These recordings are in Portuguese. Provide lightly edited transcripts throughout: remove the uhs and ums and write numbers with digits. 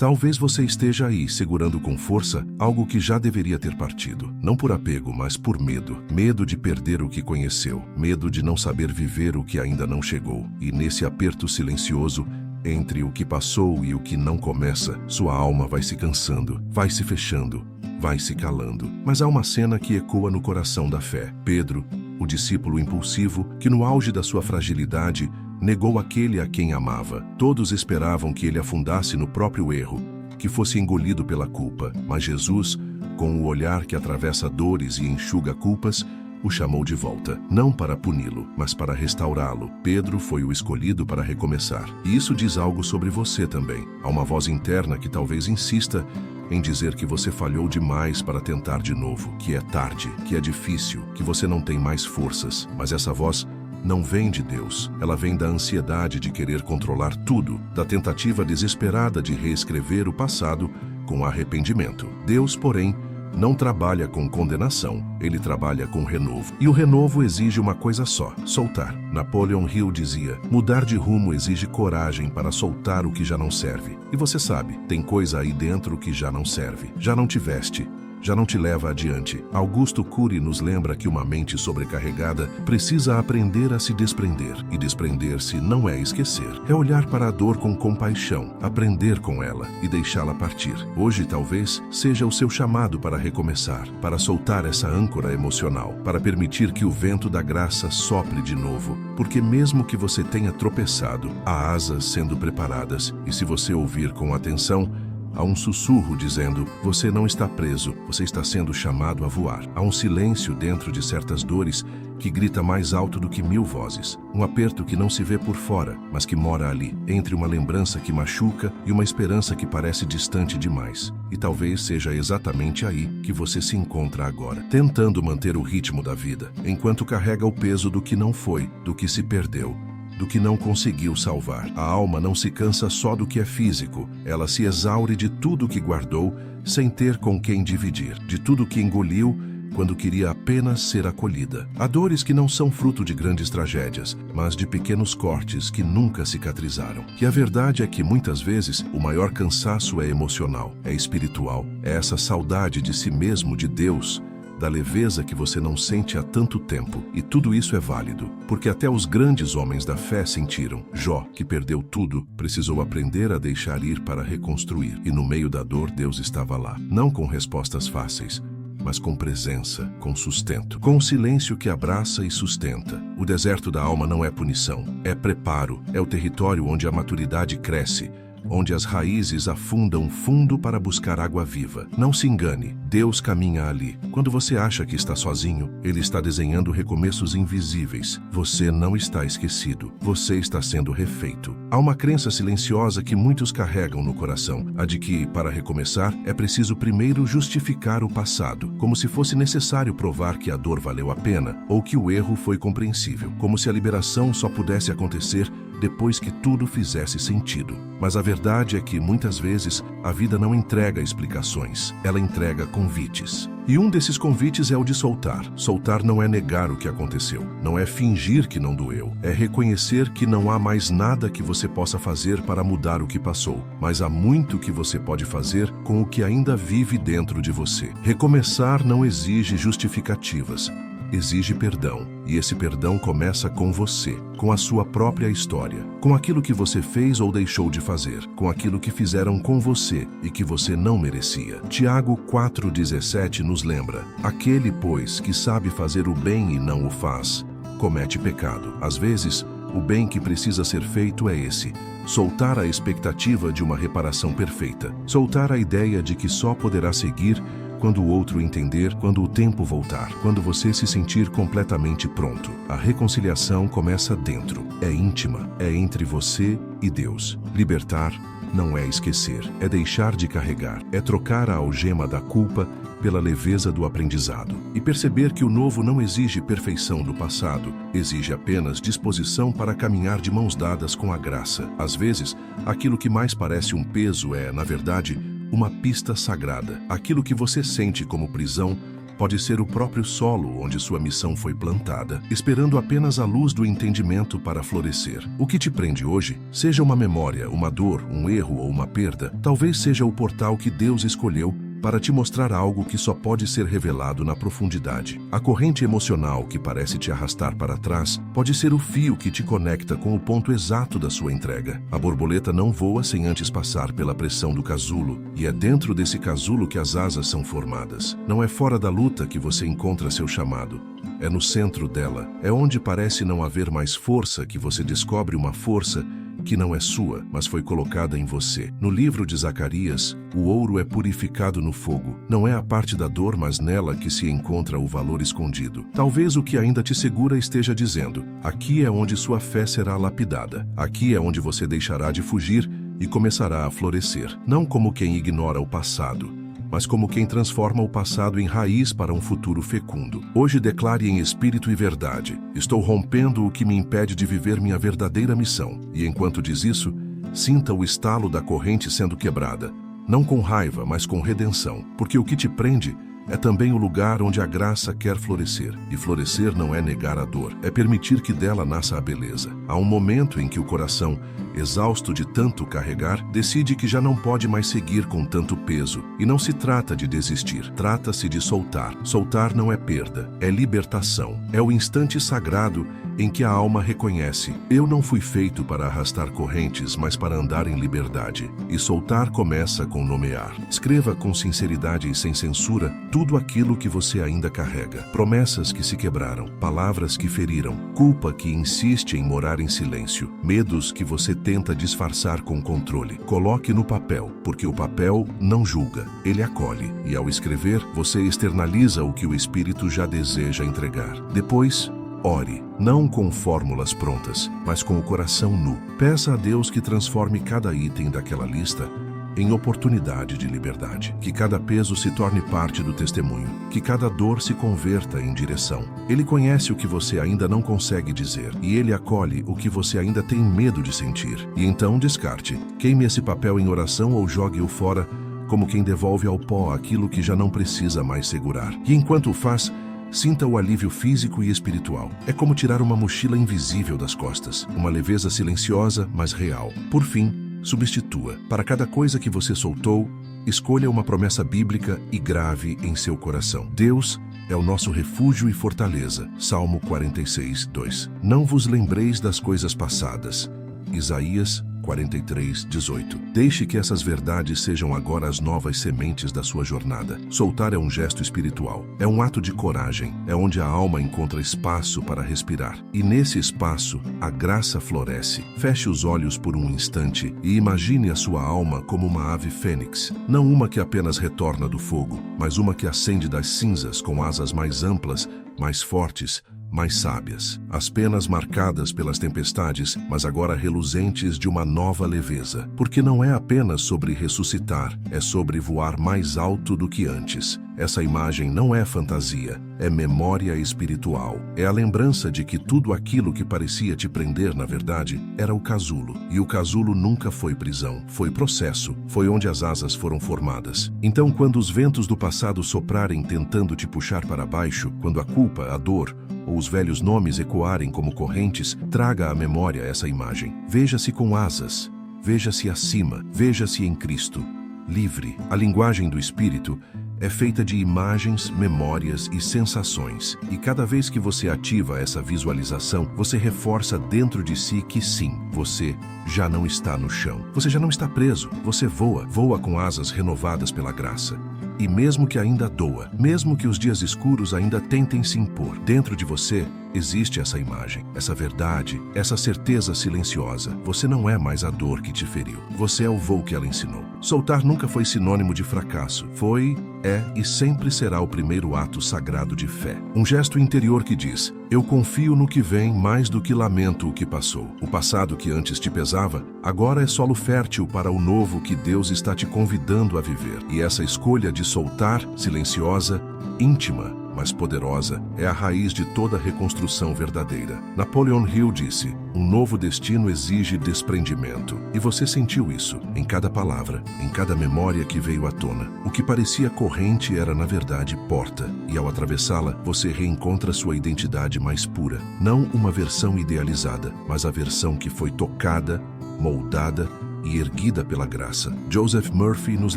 Talvez você esteja aí, segurando com força algo que já deveria ter partido. Não por apego, mas por medo. Medo de perder o que conheceu. Medo de não saber viver o que ainda não chegou. E nesse aperto silencioso, entre o que passou e o que não começa, sua alma vai se cansando, vai se fechando, vai se calando. Mas há uma cena que ecoa no coração da fé. Pedro, o discípulo impulsivo, que no auge da sua fragilidade, negou aquele a quem amava. Todos esperavam que ele afundasse no próprio erro, que fosse engolido pela culpa. Mas Jesus, com o olhar que atravessa dores e enxuga culpas, o chamou de volta, não para puni-lo, mas para restaurá-lo. Pedro foi o escolhido para recomeçar. E isso diz algo sobre você também. Há uma voz interna que talvez insista em dizer que você falhou demais para tentar de novo, que é tarde, que é difícil, que você não tem mais forças. Mas essa voz não vem de Deus. Ela vem da ansiedade de querer controlar tudo, da tentativa desesperada de reescrever o passado com arrependimento. Deus, porém, não trabalha com condenação, ele trabalha com renovo. E o renovo exige uma coisa só: soltar. Napoleon Hill dizia: mudar de rumo exige coragem para soltar o que já não serve. E você sabe, tem coisa aí dentro que já não serve, já não te veste, já não te leva adiante. Augusto Cury nos lembra que uma mente sobrecarregada precisa aprender a se desprender. E desprender-se não é esquecer, é olhar para a dor com compaixão, aprender com ela e deixá-la partir. Hoje talvez seja o seu chamado para recomeçar, para soltar essa âncora emocional, para permitir que o vento da graça sopre de novo. Porque mesmo que você tenha tropeçado, há asas sendo preparadas, e se você ouvir com atenção, há um sussurro dizendo: você não está preso, você está sendo chamado a voar. Há um silêncio dentro de certas dores que grita mais alto do que 1000 vozes. Um aperto que não se vê por fora, mas que mora ali, entre uma lembrança que machuca e uma esperança que parece distante demais. E talvez seja exatamente aí que você se encontra agora, tentando manter o ritmo da vida, enquanto carrega o peso do que não foi, do que se perdeu, do que não conseguiu salvar. A alma não se cansa só do que é físico, ela se exaure de tudo que guardou, sem ter com quem dividir, de tudo que engoliu, quando queria apenas ser acolhida. Há dores que não são fruto de grandes tragédias, mas de pequenos cortes que nunca cicatrizaram. E a verdade é que, muitas vezes, o maior cansaço é emocional, é espiritual, é essa saudade de si mesmo, de Deus, da leveza que você não sente há tanto tempo. E tudo isso é válido, porque até os grandes homens da fé sentiram. Jó, que perdeu tudo, precisou aprender a deixar ir para reconstruir. E no meio da dor, Deus estava lá, não com respostas fáceis, mas com presença, com sustento, com um silêncio que abraça e sustenta. O deserto da alma não é punição, é preparo, é o território onde a maturidade cresce, onde as raízes afundam fundo para buscar água viva. Não se engane, Deus caminha ali. Quando você acha que está sozinho, Ele está desenhando recomeços invisíveis. Você não está esquecido, você está sendo refeito. Há uma crença silenciosa que muitos carregam no coração, a de que, para recomeçar, é preciso primeiro justificar o passado, como se fosse necessário provar que a dor valeu a pena, ou que o erro foi compreensível, como se a liberação só pudesse acontecer depois que tudo fizesse sentido. Mas a verdade é que, muitas vezes, a vida não entrega explicações, ela entrega convites. E um desses convites é o de soltar. Soltar não é negar o que aconteceu, não é fingir que não doeu, é reconhecer que não há mais nada que você possa fazer para mudar o que passou, mas há muito que você pode fazer com o que ainda vive dentro de você. Recomeçar não exige justificativas, exige perdão, e esse perdão começa com você, com a sua própria história, com aquilo que você fez ou deixou de fazer, com aquilo que fizeram com você e que você não merecia. Tiago 4,17 nos lembra: aquele, pois, que sabe fazer o bem e não o faz, comete pecado. Às vezes, o bem que precisa ser feito é esse: soltar a expectativa de uma reparação perfeita, soltar a ideia de que só poderá seguir quando o outro entender, quando o tempo voltar, quando você se sentir completamente pronto. A reconciliação começa dentro, é íntima, é entre você e Deus. Libertar não é esquecer, é deixar de carregar, é trocar a algema da culpa pela leveza do aprendizado. E perceber que o novo não exige perfeição do passado, exige apenas disposição para caminhar de mãos dadas com a graça. Às vezes, aquilo que mais parece um peso é, na verdade, uma pista sagrada. Aquilo que você sente como prisão pode ser o próprio solo onde sua missão foi plantada, esperando apenas a luz do entendimento para florescer. O que te prende hoje, seja uma memória, uma dor, um erro ou uma perda, talvez seja o portal que Deus escolheu para te mostrar algo que só pode ser revelado na profundidade. A corrente emocional que parece te arrastar para trás pode ser o fio que te conecta com o ponto exato da sua entrega. A borboleta não voa sem antes passar pela pressão do casulo, e é dentro desse casulo que as asas são formadas. Não é fora da luta que você encontra seu chamado. É no centro dela, é onde parece não haver mais força que você descobre uma força que não é sua, mas foi colocada em você. No livro de Zacarias, o ouro é purificado no fogo. Não é a parte da dor, mas nela que se encontra o valor escondido. Talvez o que ainda te segura esteja dizendo: aqui é onde sua fé será lapidada. Aqui é onde você deixará de fugir e começará a florescer. Não como quem ignora o passado, mas como quem transforma o passado em raiz para um futuro fecundo. Hoje declare em espírito e verdade: estou rompendo o que me impede de viver minha verdadeira missão. E enquanto diz isso, sinta o estalo da corrente sendo quebrada. Não com raiva, mas com redenção. Porque o que te prende é também o lugar onde a graça quer florescer. E florescer não é negar a dor, é permitir que dela nasça a beleza. Há um momento em que o coração, exausto de tanto carregar, decide que já não pode mais seguir com tanto peso. E não se trata de desistir, trata-se de soltar. Soltar não é perda, é libertação. É o instante sagrado em que a alma reconhece: eu não fui feito para arrastar correntes, mas para andar em liberdade. E soltar começa com nomear. Escreva com sinceridade e sem censura tudo aquilo que você ainda carrega. Promessas que se quebraram, palavras que feriram, culpa que insiste em morar em silêncio, medos que você tenta disfarçar com controle. Coloque no papel, porque o papel não julga, ele acolhe. E ao escrever, você externaliza o que o Espírito já deseja entregar. Depois, ore, não com fórmulas prontas, mas com o coração nu. Peça a Deus que transforme cada item daquela lista em oportunidade de liberdade. Que cada peso se torne parte do testemunho. Que cada dor se converta em direção. Ele conhece o que você ainda não consegue dizer, e ele acolhe o que você ainda tem medo de sentir. E então descarte. Queime esse papel em oração ou jogue-o fora, como quem devolve ao pó aquilo que já não precisa mais segurar. E enquanto o faz, sinta o alívio físico e espiritual. É como tirar uma mochila invisível das costas. Uma leveza silenciosa, mas real. Por fim, substitua. Para cada coisa que você soltou, escolha uma promessa bíblica e grave em seu coração. Deus é o nosso refúgio e fortaleza. Salmo 46, 2. Não vos lembreis das coisas passadas. Isaías 43, 18. Deixe que essas verdades sejam agora as novas sementes da sua jornada. Soltar é um gesto espiritual. É um ato de coragem. É onde a alma encontra espaço para respirar. E nesse espaço, a graça floresce. Feche os olhos por um instante e imagine a sua alma como uma ave fênix. Não uma que apenas retorna do fogo, mas uma que ascende das cinzas com asas mais amplas, mais fortes, mais sábias. As penas marcadas pelas tempestades, mas agora reluzentes de uma nova leveza. Porque não é apenas sobre ressuscitar, é sobre voar mais alto do que antes. Essa imagem não é fantasia, é memória espiritual. É a lembrança de que tudo aquilo que parecia te prender, na verdade, era o casulo. E o casulo nunca foi prisão, foi processo, foi onde as asas foram formadas. Então, quando os ventos do passado soprarem tentando te puxar para baixo, quando a culpa, a dor ou os velhos nomes ecoarem como correntes, traga à memória essa imagem. Veja-se com asas, veja-se acima, veja-se em Cristo, livre. A linguagem do Espírito é feita de imagens, memórias e sensações. E cada vez que você ativa essa visualização, você reforça dentro de si que sim, você já não está no chão. Você já não está preso. Você voa, voa com asas renovadas pela graça. E mesmo que ainda doa, mesmo que os dias escuros ainda tentem se impor, dentro de você existe essa imagem, essa verdade, essa certeza silenciosa. Você não é mais a dor que te feriu. Você é o voo que ela ensinou. Soltar nunca foi sinônimo de fracasso. Foi, é e sempre será o primeiro ato sagrado de fé. Um gesto interior que diz: eu confio no que vem mais do que lamento o que passou. O passado que antes te pesava, agora é solo fértil para o novo que Deus está te convidando a viver. E essa escolha de soltar, silenciosa, íntima, mas poderosa, é a raiz de toda reconstrução verdadeira. Napoleon Hill disse: um novo destino exige desprendimento. E você sentiu isso em cada palavra, em cada memória que veio à tona. O que parecia corrente era, na verdade, porta. E ao atravessá-la, você reencontra sua identidade mais pura. Não uma versão idealizada, mas a versão que foi tocada, moldada e erguida pela graça. Joseph Murphy nos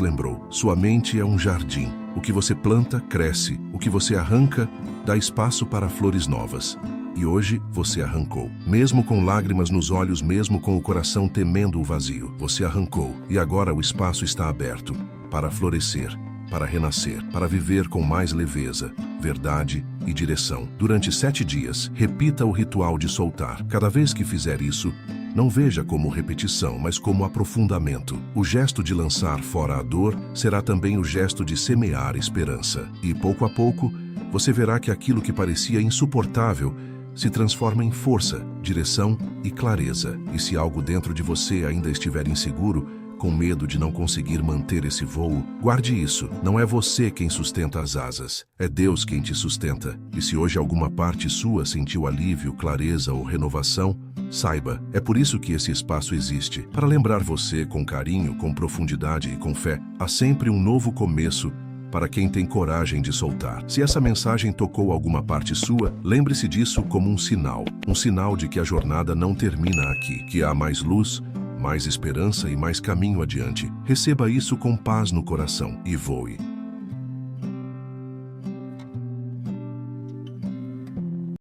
lembrou: sua mente é um jardim. O que você planta, cresce. O que você arranca, dá espaço para flores novas. E hoje você arrancou. Mesmo com lágrimas nos olhos, mesmo com o coração temendo o vazio, você arrancou. E agora o espaço está aberto para florescer, para renascer, para viver com mais leveza, verdade e direção. Durante 7 dias, repita o ritual de soltar. Cada vez que fizer isso, não veja como repetição, mas como aprofundamento. O gesto de lançar fora a dor será também o gesto de semear esperança. E pouco a pouco, você verá que aquilo que parecia insuportável se transforma em força, direção e clareza. E se algo dentro de você ainda estiver inseguro, com medo de não conseguir manter esse voo, guarde isso. Não é você quem sustenta as asas, é Deus quem te sustenta. E se hoje alguma parte sua sentiu alívio, clareza ou renovação, saiba, é por isso que esse espaço existe. Para lembrar você com carinho, com profundidade e com fé, há sempre um novo começo para quem tem coragem de soltar. Se essa mensagem tocou alguma parte sua, lembre-se disso como um sinal de que a jornada não termina aqui, que há mais luz, mais esperança e mais caminho adiante. Receba isso com paz no coração e voe.